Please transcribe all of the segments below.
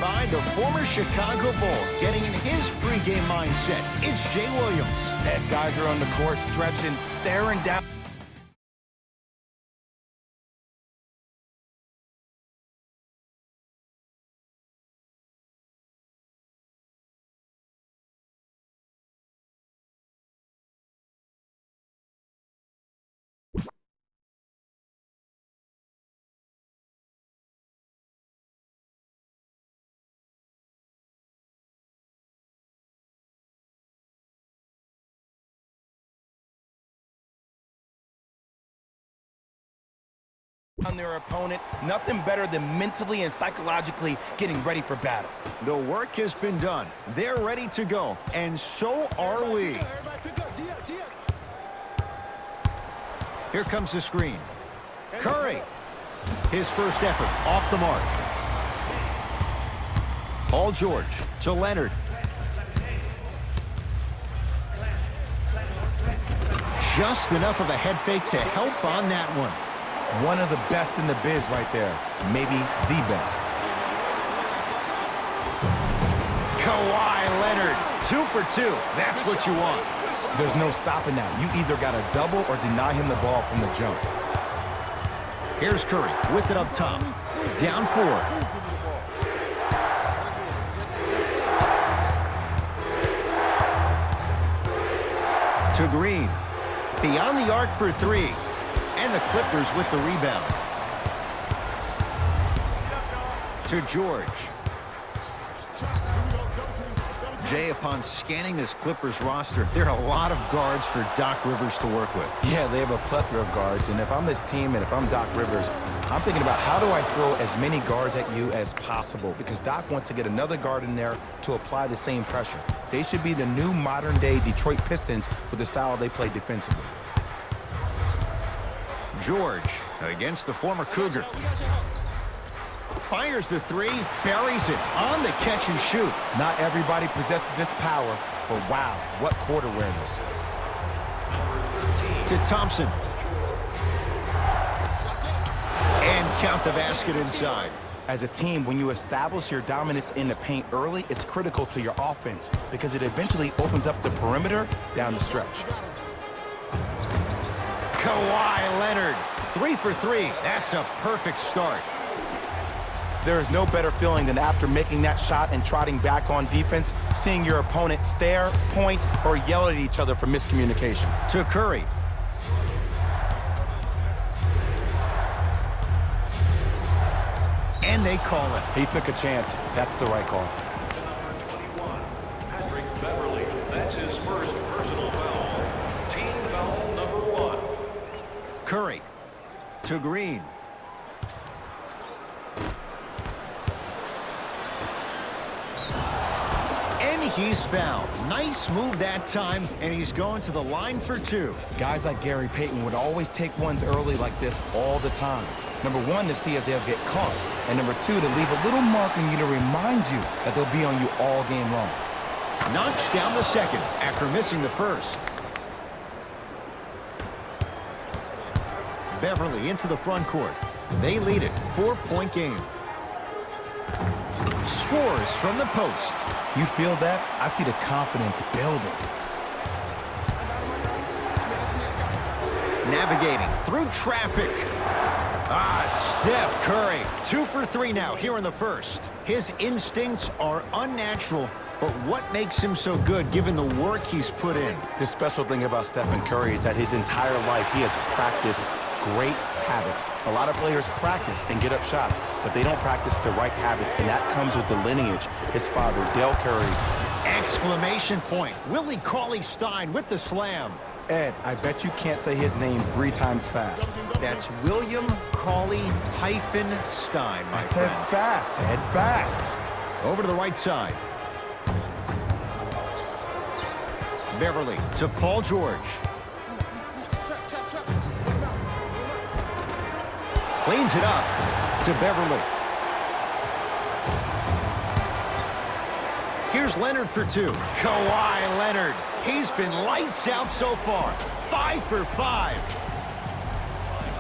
by the former Chicago Bull, getting in his pregame mindset. It's Jay Williams. And guys are on the court stretching, staring down. On their opponent, nothing better than mentally and psychologically getting ready for battle. The work has been done. They're ready to go, and so are we. Here comes the screen. Curry. His first effort off the mark. Paul George to Leonard. Just enough of a head fake to help on that one. One of the best in the biz right there. Maybe the best. Kawhi Leonard, 2 for 2. That's what you want. There's no stopping that. You either got to double or deny him the ball from the jump. Here's Curry with it up top. Down 4. To Green. Beyond the arc for 3. And the Clippers with the rebound. To George. Jay, upon scanning this Clippers roster, there are a lot of guards for Doc Rivers to work with. Yeah, they have a plethora of guards, and if I'm this team and if I'm Doc Rivers, I'm thinking about how do I throw as many guards at you as possible, because Doc wants to get another guard in there to apply the same pressure. They should be the new modern-day Detroit Pistons with the style they play defensively. George against the former Cougar. Fires the 3, buries it on the catch and shoot. Not everybody possesses this power, but wow, what court awareness. To Thompson. And count the basket inside. As a team, when you establish your dominance in the paint early, it's critical to your offense because it eventually opens up the perimeter down the stretch. Kawhi Leonard, 3 for 3. That's a perfect start. There is no better feeling than after making that shot and trotting back on defense, seeing your opponent stare, point, or yell at each other for miscommunication. To Curry. And they call it. He took a chance. That's the right call. That's his first personal foul. Team foul number 1. Curry to Green. And he's fouled. Nice move that time, and he's going to the line for 2. Guys like Gary Payton would always take ones early like this all the time. Number 1, to see if they'll get caught. And number 2, to leave a little mark on you to remind you that they'll be on you all game long. Knocks down the second after missing the first. Beverly into the front court. They lead it, 4-point game. Scores from the post. You feel that? I see the confidence building. Navigating through traffic. Steph Curry, 2 for 3 now here in the first. His instincts are unnatural, but what makes him so good given the work he's put in? The special thing about Stephen Curry is that his entire life he has practiced great habits. A lot of players practice and get up shots, but they don't practice the right habits, and that comes with the lineage. His father, Dale Curry. Exclamation point. Willie Cauley-Stein with the slam. Ed, I bet you can't say his name 3 times fast. That's William Cauley-Stein. I said fast, Ed, fast. Over to the right side. Beverly to Paul George. Cleans it up to Beverly. Here's Leonard for 2. Kawhi Leonard. He's been lights out so far. 5 for 5.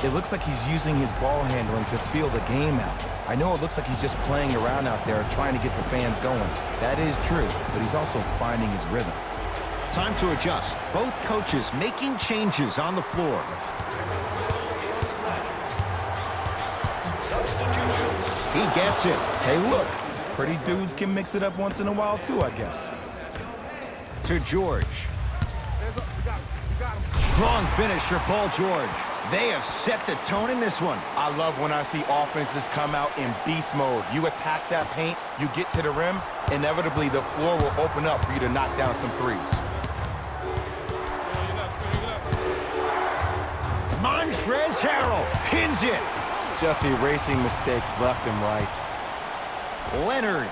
It looks like he's using his ball handling to feel the game out. I know it looks like he's just playing around out there trying to get the fans going. That is true, but he's also finding his rhythm. Time to adjust. Both coaches making changes on the floor. Substitutions. He gets it. Hey, look, pretty dudes can mix it up once in a while too, I guess. To George. Strong finish for Paul George. They have set the tone in this one. I love when I see offenses come out in beast mode. You attack that paint, you get to the rim, inevitably the floor will open up for you to knock down some threes. Montrezl Harrell pins it. Just erasing mistakes left and right. Leonard.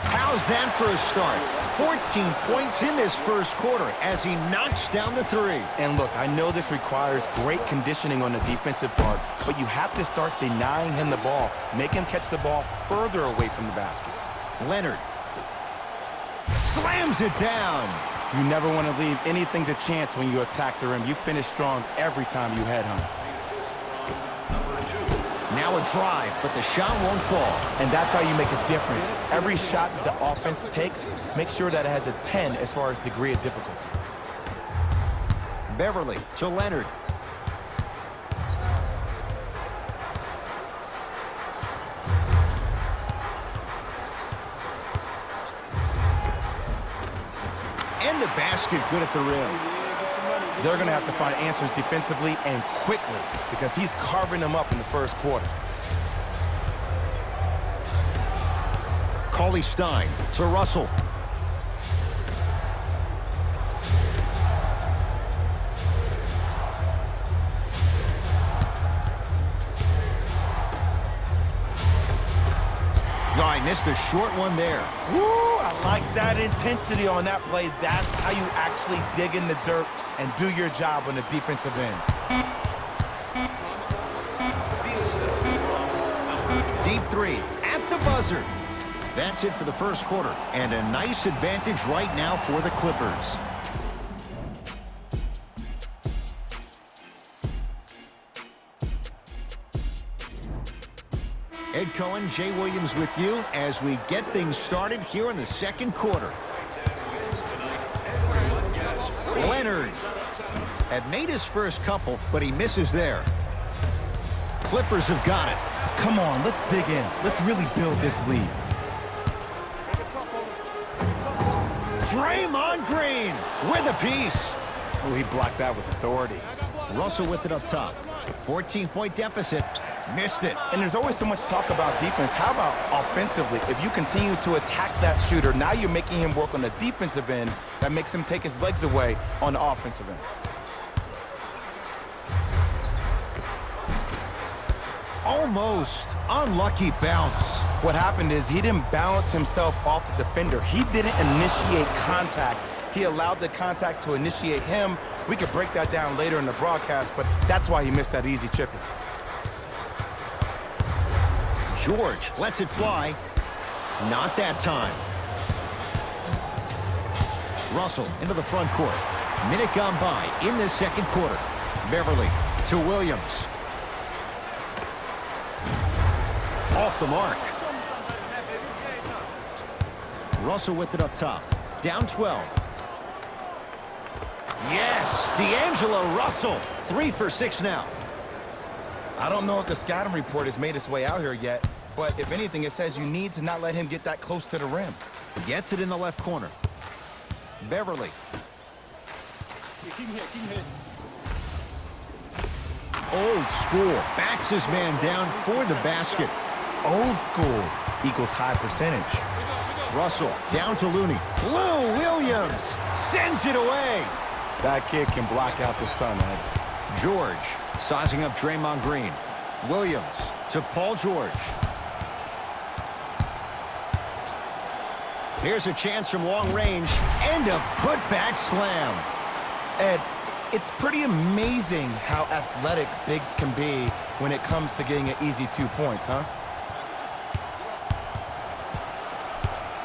How's that for a start? 14 points in this first quarter as he knocks down the three. And look, I know this requires great conditioning on the defensive part, but you have to start denying him the ball. Make him catch the ball further away from the basket. Leonard slams it down. You never want to leave anything to chance when you attack the rim. You finish strong every time you head home. Now a drive, but the shot won't fall. And that's how you make a difference. Every shot the offense takes, make sure that it has a 10 as far as degree of difficulty. Beverly to Leonard. And the basket good at the rim. They're going to have to find answers defensively and quickly because he's carving them up in the first quarter. Cauley Stein to Russell. Oh, I missed a short one there. Woo! I like that intensity on that play. That's how you actually dig in the dirt and do your job on the defensive end. Deep three at the buzzer. That's it for the first quarter, and a nice advantage right now for the Clippers. Ed Cohen, Jay Williams with you as we get things started here in the second quarter. Leonard had made his first couple, but he misses there. Clippers have got it. Come on, let's dig in. Let's really build this lead. Draymond Green with a piece. Oh, he blocked that with authority. Russell with it up top. 14-point deficit. Missed it. And there's always so much talk about defense. How about offensively? If you continue to attack that shooter, now you're making him work on the defensive end. That makes him take his legs away on the offensive end. Almost unlucky bounce. What happened is he didn't balance himself off the defender. He didn't initiate contact. He allowed the contact to initiate him. We could break that down later in the broadcast, but that's why he missed that easy chipping. George lets it fly. Not that time. Russell into the front court. Minute gone by in the second quarter. Beverly to Williams. Off the mark. Russell with it up top. Down 12. Yes, D'Angelo Russell. 3 for 6 now. I don't know if the scouting report has made its way out here yet, but if anything, it says you need to not let him get that close to the rim. Gets it in the left corner. Beverly. Old school. Backs his man down for the basket. Old school equals high percentage. Russell down to Looney. Lou Williams sends it away. That kid can block out the sun, Ed. George sizing up Draymond Green. Williams to Paul George. Here's a chance from long range and a putback slam. Ed, it's pretty amazing how athletic bigs can be when it comes to getting an easy 2 points, huh?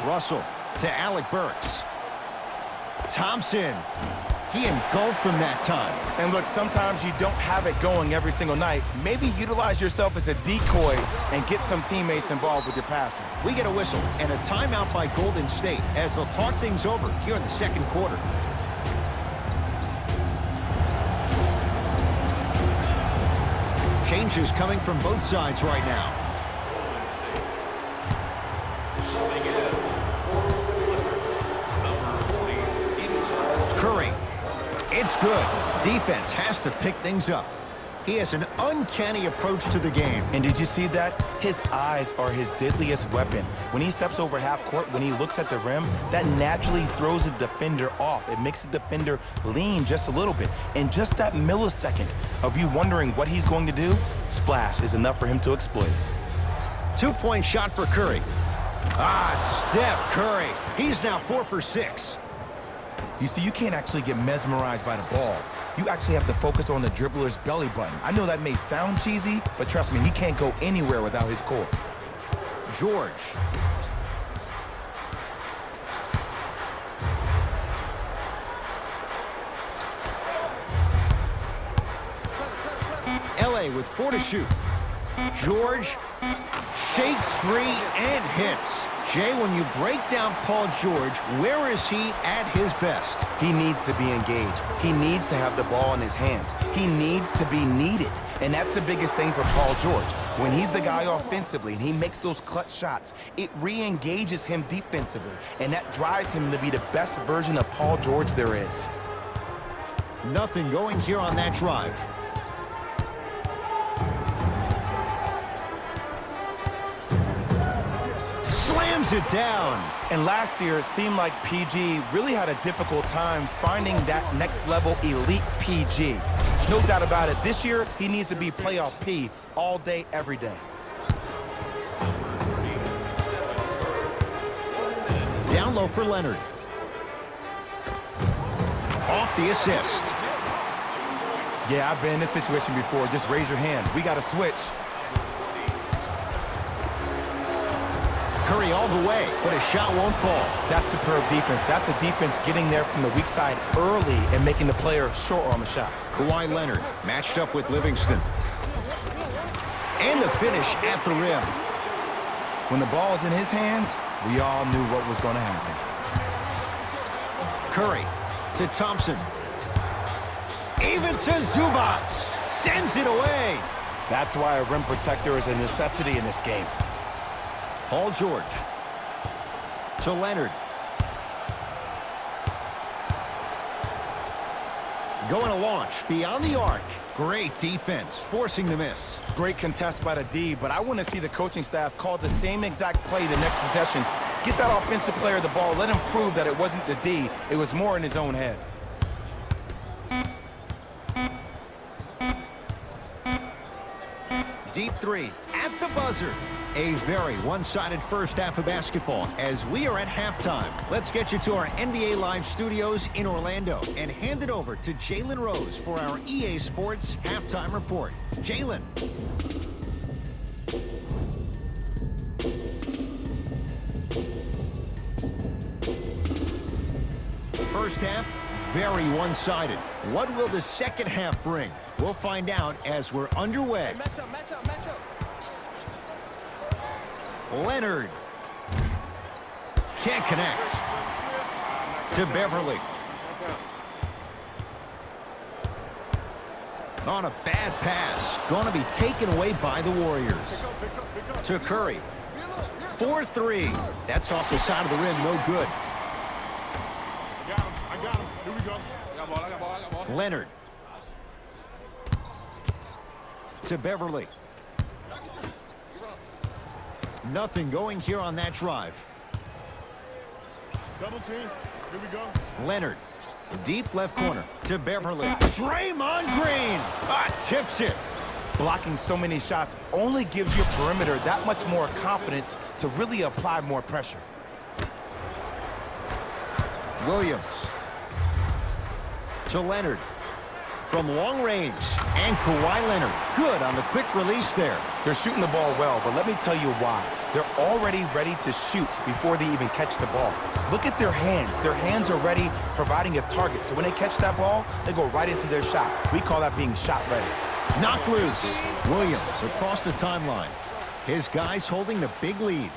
Russell to Alec Burks. Thompson. He engulfed him that time. And look, sometimes you don't have it going every single night. Maybe utilize yourself as a decoy and get some teammates involved with your passing. We get a whistle and a timeout by Golden State as they'll talk things over here in the second quarter. Changes coming from both sides right now. Subbing in for number 40, inside. Curry. It's good. Defense has to pick things up. He has an uncanny approach to the game. And did you see that? His eyes are his deadliest weapon. When he steps over half court, when he looks at the rim, that naturally throws the defender off. It makes the defender lean just a little bit. And just that millisecond of you wondering what he's going to do, splash is enough for him to exploit it. 2-point shot for Curry. Steph Curry. He's now 4 for 6. You see, you can't actually get mesmerized by the ball. You actually have to focus on the dribbler's belly button. I know that may sound cheesy, but trust me, he can't go anywhere without his core. George. LA with 4 to shoot. George shakes free and hits. Jay, when you break down Paul George, where is he at his best? He needs to be engaged. He needs to have the ball in his hands. He needs to be needed. And that's the biggest thing for Paul George. When he's the guy offensively and he makes those clutch shots, it re-engages him defensively. And that drives him to be the best version of Paul George there is. Nothing going here on that drive. Slams it down. And last year, it seemed like PG really had a difficult time finding that next level elite PG. No doubt about it, this year, he needs to be playoff P all day, every day. Down low for Leonard. Off the assist. Yeah, I've been in this situation before. Just raise your hand. We got to switch. Curry all the way, but his shot won't fall. That's superb defense. That's a defense getting there from the weak side early and making the player short on the shot. Kawhi Leonard matched up with Livingston. And the finish at the rim. When the ball is in his hands, we all knew what was going to happen. Curry to Thompson. Even to Zubac. Sends it away. That's why a rim protector is a necessity in this game. Paul George to Leonard. Going to launch beyond the arc. Great defense, forcing the miss. Great contest by the D, but I want to see the coaching staff call the same exact play the next possession. Get that offensive player the ball. Let him prove that it wasn't the D. It was more in his own head. Deep three at the buzzer. A very one-sided first half of basketball as we are at halftime. Let's get you to our NBA Live studios in Orlando and hand it over to Jalen Rose for our EA Sports halftime report. Jalen. First half, very one-sided. What will the second half bring? We'll find out as we're underway. Match up. Leonard. Can't connect. To Beverly. On a bad pass. Going to be taken away by the Warriors. To Curry. 4-3. That's off the side of the rim. No good. I got him. Here we go. I got ball. Leonard. To Beverly. Nothing going here on that drive. Double team. Here we go. Leonard. Deep left corner to Beverly. Draymond Green. Tips it. Blocking so many shots only gives your perimeter that much more confidence to really apply more pressure. Williams. To Leonard. From long range. And Kawhi Leonard. Good on the quick release there. They're shooting the ball well, but let me tell you why. They're already ready to shoot before they even catch the ball. Look at their hands. Their hands are ready, providing a target. So when they catch that ball, they go right into their shot. We call that being shot ready. Knocked loose. Williams across the timeline. His guys holding the big lead.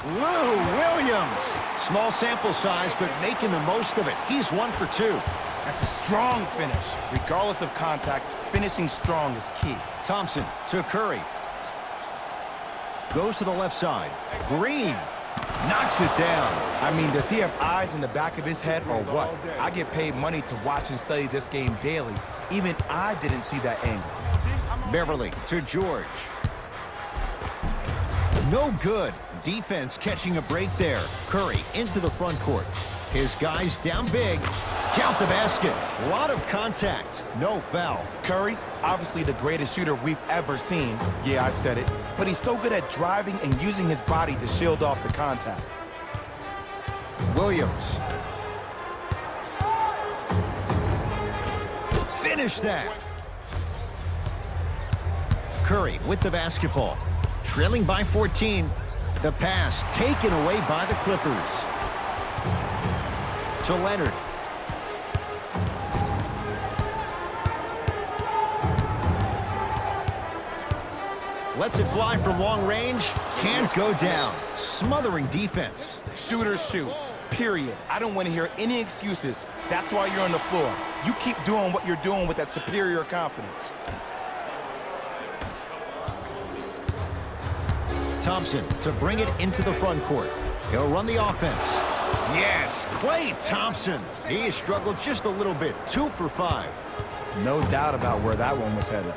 Lou Williams. Small sample size, but making the most of it. He's 1 for 2. That's a strong finish. Regardless of contact, finishing strong is key. Thompson to Curry. Goes to the left side. Green knocks it down. I mean, does he have eyes in the back of his head or what? I get paid money to watch and study this game daily. Even I didn't see that angle. Beverly to George. No good. Defense catching a break there. Curry into the front court. His guys down big. Count the basket. A lot of contact. No foul. Curry, obviously the greatest shooter we've ever seen. Yeah, I said it. But he's so good at driving and using his body to shield off the contact. Williams. Finish that. Curry with the basketball. Trailing by 14. The pass taken away by the Clippers. To Leonard. Lets it fly from long range. Can't go down. Smothering defense. Shooters shoot. Period. I don't want to hear any excuses. That's why you're on the floor. You keep doing what you're doing with that superior confidence. Thompson to bring it into the front court. He'll run the offense. Yes, Klay Thompson. He has struggled just a little bit. 2 for 5. No doubt about where that one was headed.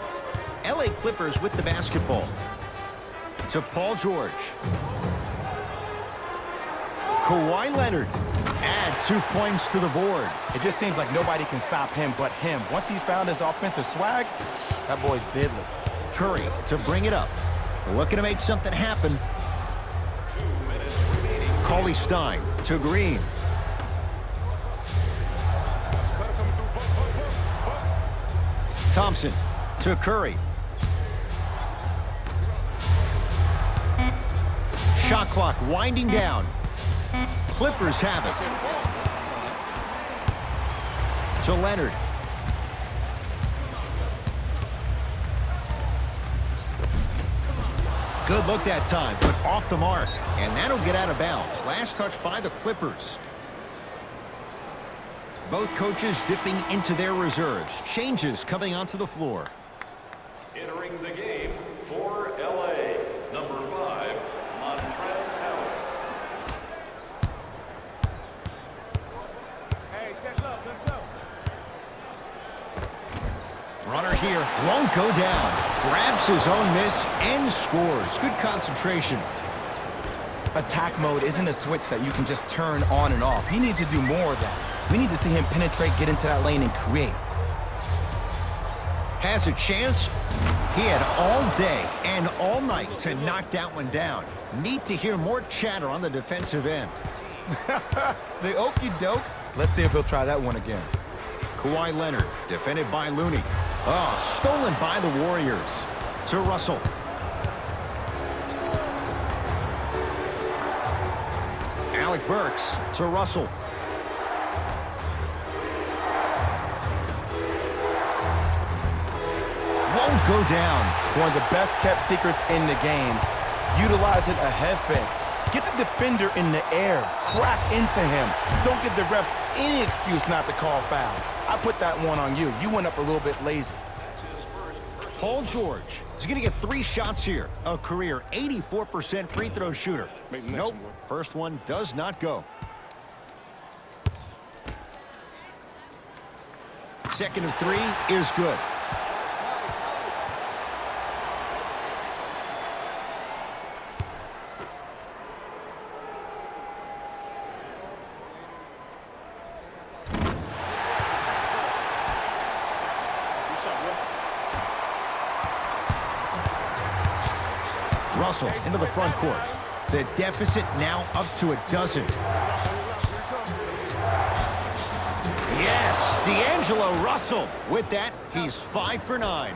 LA Clippers with the basketball. To Paul George. Kawhi Leonard. Add 2 points to the board. It just seems like nobody can stop him but him. Once he's found his offensive swag, that boy's deadly. Curry to bring it up. Looking to make something happen. 2 minutes remaining. Cauley Stein to Green. Thompson to Curry. Shot clock winding down. Clippers have it. To Leonard. Good look that time, but off the mark. And that'll get out of bounds. Last touch by the Clippers. Both coaches dipping into their reserves. Changes coming onto the floor. Entering the game for LA, number 5, Montrezl. Hey, check up. Let's go. Runner here won't go down. Grabs his own miss and scores. Good concentration. Attack mode isn't a switch that you can just turn on and off. He needs to do more of that. We need to see him penetrate, get into that lane, and create. Has a chance. He had all day and all night to knock that one down. Need to hear more chatter on the defensive end. The okie doke. Let's see if he'll try that one again. Kawhi Leonard, defended by Looney. Oh, stolen by the Warriors. To Russell. Alec Burks to Russell. Won't go down. One of the best kept secrets in the game. Utilizing a head fake. Get the defender in the air. Crack into him. Don't give the refs any excuse not to call foul. I put that one on you. You went up a little bit lazy. Paul George is going to get 3 shots here. A career 84% free throw shooter. Nope. First one does not go. Second of 3 is good. Russell into the front court. The deficit now up to 12. Yes, D'Angelo Russell. With that, he's 5 for 9.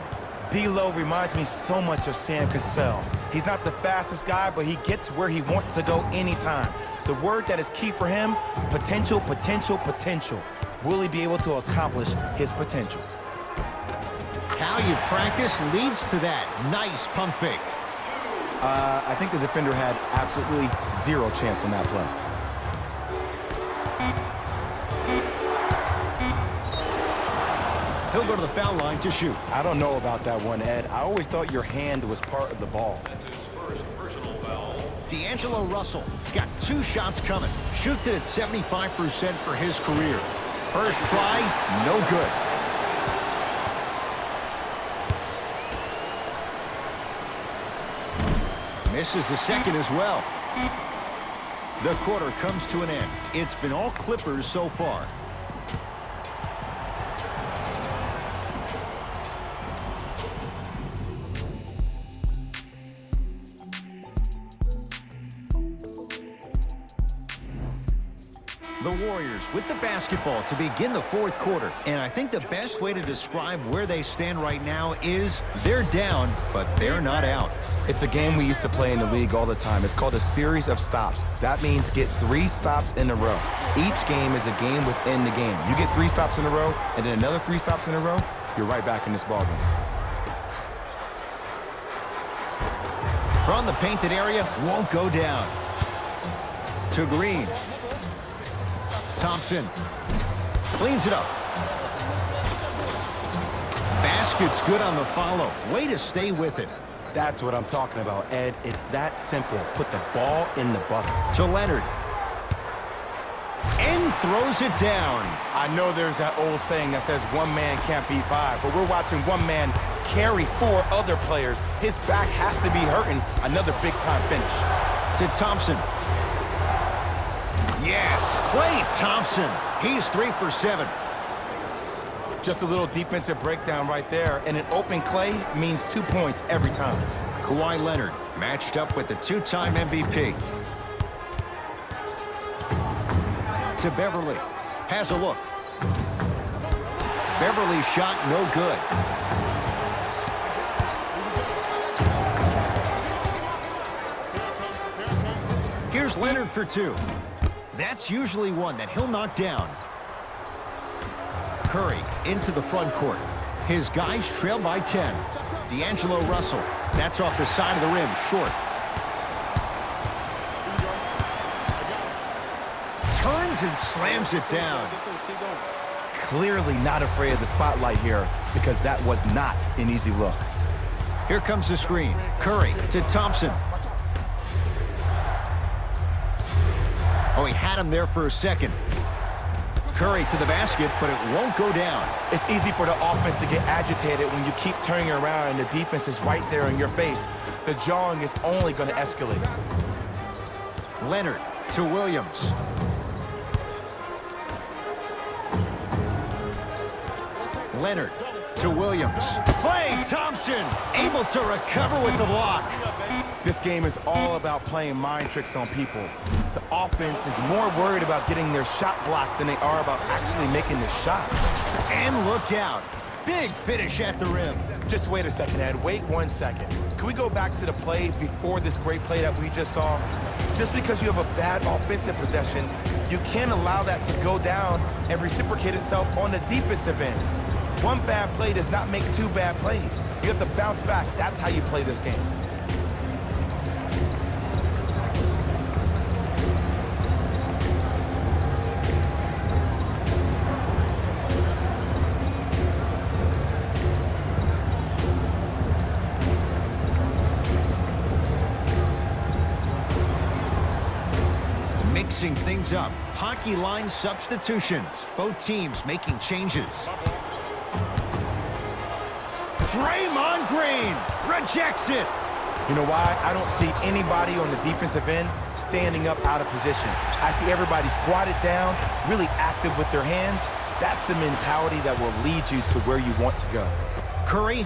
D'Lo reminds me so much of Sam Cassell. He's not the fastest guy, but he gets where he wants to go anytime. The word that is key for him, potential, potential, potential. Will he be able to accomplish his potential? How you practice leads to that. Nice pump fake. I think the defender had absolutely zero chance on that play. He'll go to the foul line to shoot. I don't know about that one, Ed. I always thought your hand was part of the ball. That's his first personal foul. D'Angelo Russell. He's got 2 shots coming. Shoots it at 75% for his career. First try, no good. Misses the second as well. The quarter comes to an end. It's been all Clippers so far. The Warriors with the basketball to begin the fourth quarter. And I think the best way to describe where they stand right now is they're down, but they're not out. It's a game we used to play in the league all the time. It's called a series of stops. That means get 3 stops in a row. Each game is a game within the game. You get 3 stops in a row, and then another 3 stops in a row, you're right back in this ballgame. From the painted area, won't go down. To Green. Thompson cleans it up. Basket's good on the follow. Way to stay with it. That's what I'm talking about, Ed. It's that simple. Put the ball in the bucket. To Leonard. And throws it down. I know there's that old saying that says 1 man can't beat 5, but we're watching 1 man carry 4 other players. His back has to be hurting. Another big-time finish. To Thompson. Yes, Klay Thompson. He's 3 for 7. Just a little defensive breakdown right there, and an open Klay means 2 points every time. Kawhi Leonard matched up with the 2-time MVP. To Beverly. Has a look. Beverly's shot no good. Here's Leonard for 2. That's usually one that he'll knock down. Curry into the front court. His guys trail by 10. D'Angelo Russell. That's off the side of the rim, short. Turns and slams it down. Clearly not afraid of the spotlight here because that was not an easy look. Here comes the screen. Curry to Thompson. Oh, he had him there for a second. Curry to the basket, but it won't go down. It's easy for the offense to get agitated when you keep turning around and the defense is right there in your face. The jawing is only going to escalate. Leonard to Williams. Leonard to Williams. Klay Thompson able to recover with the block. This game is all about playing mind tricks on people. The offense is more worried about getting their shot blocked than they are about actually making the shot. And look out. Big finish at the rim. Just wait a second, Ed. Wait 1 second. Can we go back to the play before this great play that we just saw? Just because you have a bad offensive possession, you can't allow that to go down and reciprocate itself on the defensive end. 1 bad play does not make 2 bad plays. You have to bounce back. That's how you play this game. Mixing things up. Hockey line substitutions. Both teams making changes. Draymond Green rejects it. You know why? I don't see anybody on the defensive end standing up out of position. I see everybody squatted down, really active with their hands. That's the mentality that will lead you to where you want to go. Curry.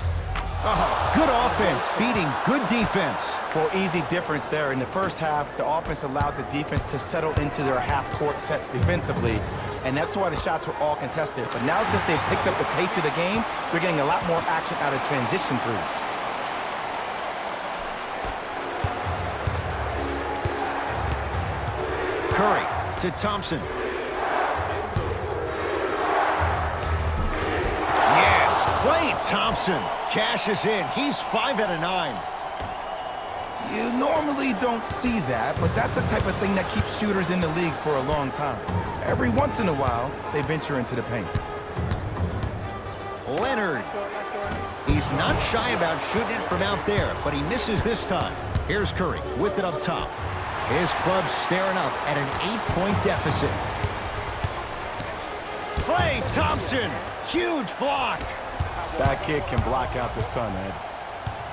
Good offense beating good defense. Well, easy difference there. In the first half, the offense allowed the defense to settle into their half-court sets defensively, and that's why the shots were all contested. But now since they picked up the pace of the game, they're getting a lot more action out of transition threes. to Thompson. Yes, Klay Thompson cashes in. He's 5 out of 9. You normally don't see that, but that's the type of thing that keeps shooters in the league for a long time. Every once in a while, they venture into the paint. Leonard. He's not shy about shooting it from out there, but he misses this time. Here's Curry with it up top. His club's staring up at an 8-point deficit. Klay Thompson, huge block. That kid can block out the sun, Ed.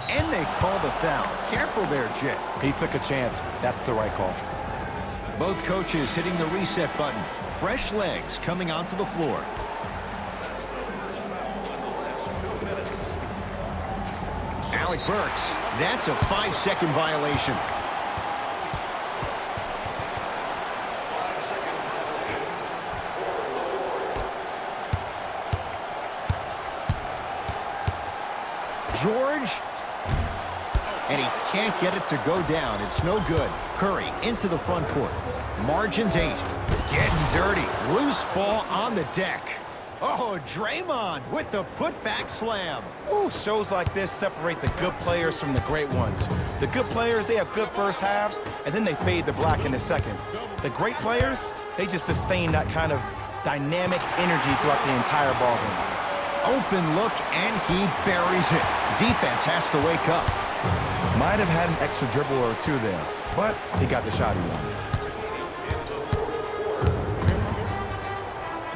And they call the foul. Careful there, Jay. He took a chance. That's the right call. Both coaches hitting the reset button. Fresh legs coming onto the floor. Alec Burks, that's a 5-second violation. George, and he can't get it to go down. It's no good. Curry into the front court. Margins 8. Getting dirty. Loose ball on the deck. Oh, Draymond with the putback slam. Ooh, shows like this separate the good players from the great ones. The good players, they have good first halves, and then they fade to black in the second. The great players, they just sustain that kind of dynamic energy throughout the entire ballgame. Open look, and he buries it. Defense has to wake up. Might have had an extra dribble or two there, but he got the shot he wanted.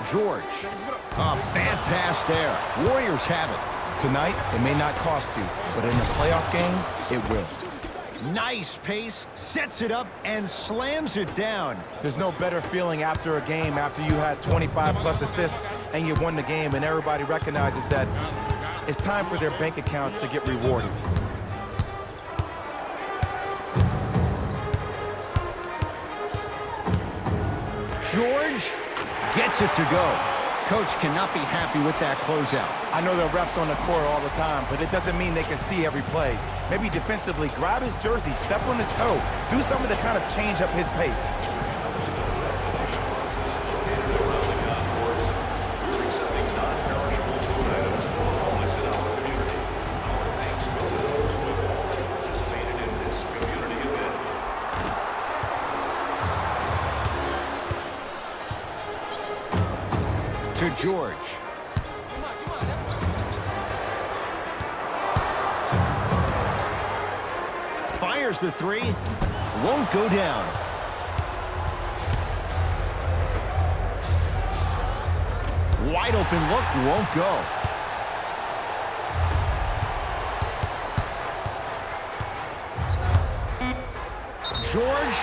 George, a bad pass there. Warriors have it. Tonight, it may not cost you, but in the playoff game, it will. Nice pace, sets it up, and slams it down. There's no better feeling after a game after you had 25-plus assists and you won the game, and everybody recognizes that it's time for their bank accounts to get rewarded. George gets it to go. Coach cannot be happy with that closeout. I know there are refs on the court all the time, but it doesn't mean they can see every play. Maybe defensively, grab his jersey, step on his toe, do something to kind of change up his pace. To George. Fires the three. Won't go down. Wide open look. Won't go. George.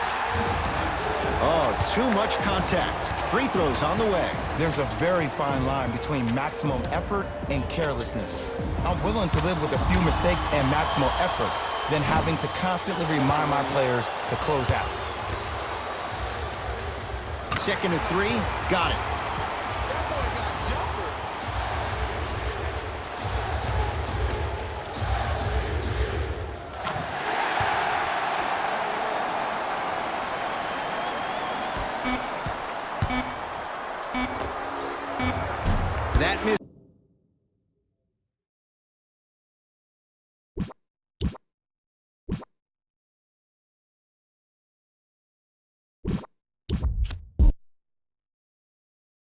Oh, too much contact. Free throws on the way. There's a very fine line between maximum effort and carelessness. I'm willing to live with a few mistakes and maximal effort than having to constantly remind my players to close out. Second and 3, got it.